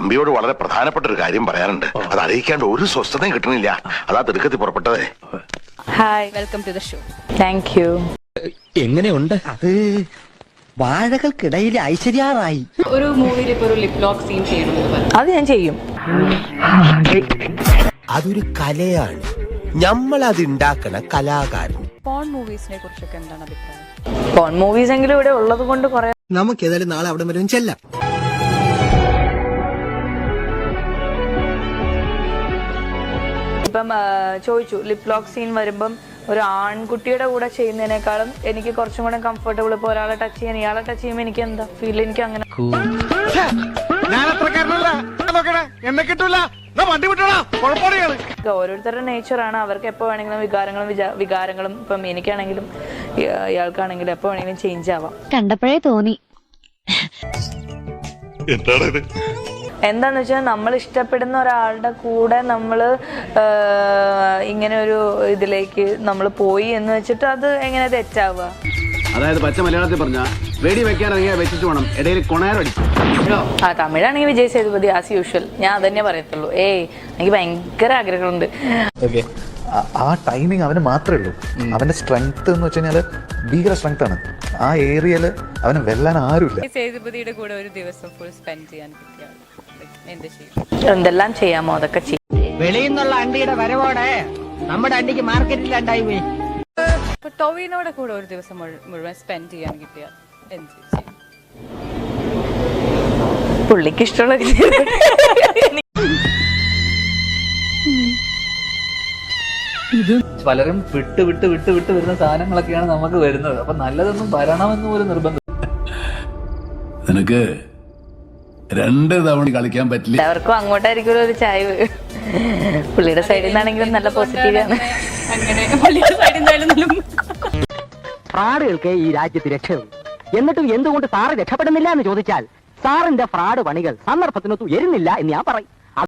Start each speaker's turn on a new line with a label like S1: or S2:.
S1: തമ്പിയോട് വളരെ പ്രധാനപ്പെട്ട ഒരു കാര്യം പറയാനുണ്ട്. അത് അറിയിക്കാണ്ട് ഒരു സ്വസ്ഥതയും കിട്ടണില്ല. അതാ തിടുക്കത്തിൽ പുറപ്പെട്ടതേ.
S2: Hi, welcome to the show. Thank you.
S3: എങ്ങനെയുണ്ട്? അത് വാഴകൾക്കിടയിൽ ഐശ്വര്യാറായി.
S2: ഒരു മൂവിയിൽ ഇപ്പൊ ഒരു ലിപ് ലോക്ക് സീൻ ചെയ്യണം, അത് ഞാൻ ചെയ്യും.
S4: അതൊരു കലയാണ്, നമ്മൾ അത് ഉണ്ടാക്കണ കലാകാരൻ.
S2: പോൺ മൂവീസിനെ കുറിച്ചൊക്കെ എന്താണ് അഭിപ്രായം? പോൺ മൂവീസ് എങ്കിലും ഇവിടെ ഉള്ളത് കൊണ്ട് കുറെ
S3: നമുക്ക് ഏതായാലും നാളെ അവിടെ വരും ചെല്ലാം.
S2: ഇപ്പം ചോദിച്ചു, ലിപ് ലോക്ക് സീൻ വരുമ്പം ഒരു ആൺകുട്ടിയുടെ കൂടെ ചെയ്യുന്നതിനേക്കാളും എനിക്ക് കുറച്ചും കൂടെ കംഫർട്ടബിൾ. ഇപ്പൊ ഒരാളെ ടച്ച് ചെയ്യാൻ, ഇയാളെ ടച്ച് ചെയ്യുമ്പോൾ എനിക്ക് എന്താ ഫീൽ, എനിക്ക് അങ്ങനെ ഓരോരുത്തരുടെ നേച്ചറാണ്. അവർക്ക് എപ്പോ വേണമെങ്കിലും വികാരങ്ങളും ഇപ്പം എനിക്കാണെങ്കിലും ഇയാൾക്കാണെങ്കിലും എപ്പോ വേണമെങ്കിലും ചേഞ്ച് ആവാം.
S5: കണ്ടപ്പോഴേ തോന്നി.
S2: എന്താന്ന് വെച്ചാൽ നമ്മൾ ഇഷ്ടപ്പെടുന്ന ഒരാളുടെ കൂടെ നമ്മൾ ഇങ്ങനെ ഒരു ഇതിലേക്ക് നമ്മൾ പോയി എന്ന് വെച്ചിട്ട് അത് എങ്ങനെ തെറ്റാവുക?
S6: അതായത് പച്ച മലയാളത്തിൽ പറഞ്ഞ വെടി വെക്കാനിറങ്ങിയാൽ വെച്ചിട്ട് വേണം, ഇടയിൽ കൊണയറടിക്കും.
S2: തമിഴാണെങ്കിൽ വിജയ് സേതുപതി ആസ് യൂഷ്വൽ, ഞാൻ അതന്നെ പറയത്തുള്ളൂ. എനിക്ക് ഭയങ്കര ആഗ്രഹമുണ്ട്.
S7: ആ ടൈമിങ് അവന് മാത്രമേ ഉള്ളൂ. അവന്റെ സ്ട്രെങ്ത് എന്ന് വെച്ച് കഴിഞ്ഞാല് ഭീകര സ്ട്രെങ്ത് ആണ്. ആ ഏരിയയില് അവന് വെല്ലാൻ ആരുമില്ല.
S2: സേതുപതിയുടെ കൂടെ ഒരു ദിവസം ഫുൾ സ്പെൻഡ് ചെയ്യാൻ പറ്റിയാൽ എന്തെല്ലാം ചെയ്യാമോ അതൊക്കെ ചെയ്യും.
S3: വെളിയിൽ നിന്നുള്ള അണ്ടിയുടെ വരവോടെ നമ്മുടെ അണ്ടിക്ക് മാർക്കറ്റിലുണ്ടായി പോയി.
S2: ടോവിനോടെ കൂടെ ഒരു ദിവസം മുഴുവൻ സ്പെൻഡ് ചെയ്യാൻ കിട്ടിയാൽ എന്ത് ചെയ്യും? പുള്ളിക്ക് ഇഷ്ടമുള്ള
S8: പലരും വിട്ട് വിട്ട് വിട്ട് വിട്ട് വരുന്ന സാധനങ്ങളൊക്കെയാണ് നമുക്ക് വരുന്നത്. അപ്പൊ നല്ലതൊന്നും വരണമെന്ന് പോലും നിർബന്ധം.
S6: നിനക്ക് 2 തവണ കളിക്കാൻ പറ്റില്ല.
S2: എല്ലാവർക്കും അങ്ങോട്ടായിരിക്കും ഒരു ചായവ്. പുള്ളിയുടെ സൈഡിൽ നിന്നാണെങ്കിലും നല്ല പോസിറ്റീവാണ്.
S3: ഫ്രാഡുകൾക്ക് ഈ രാജ്യത്ത് രക്ഷയുള്ളൂ. എന്നിട്ടും എന്തുകൊണ്ട് സാറ് രക്ഷപ്പെടുന്നില്ല എന്ന് ചോദിച്ചാൽ സാറിന്റെ ഫ്രാഡ് പണികൾ സന്ദർഭത്തിനൊത്തു എരുന്നില്ല എന്ന് ഞാൻ പറയും.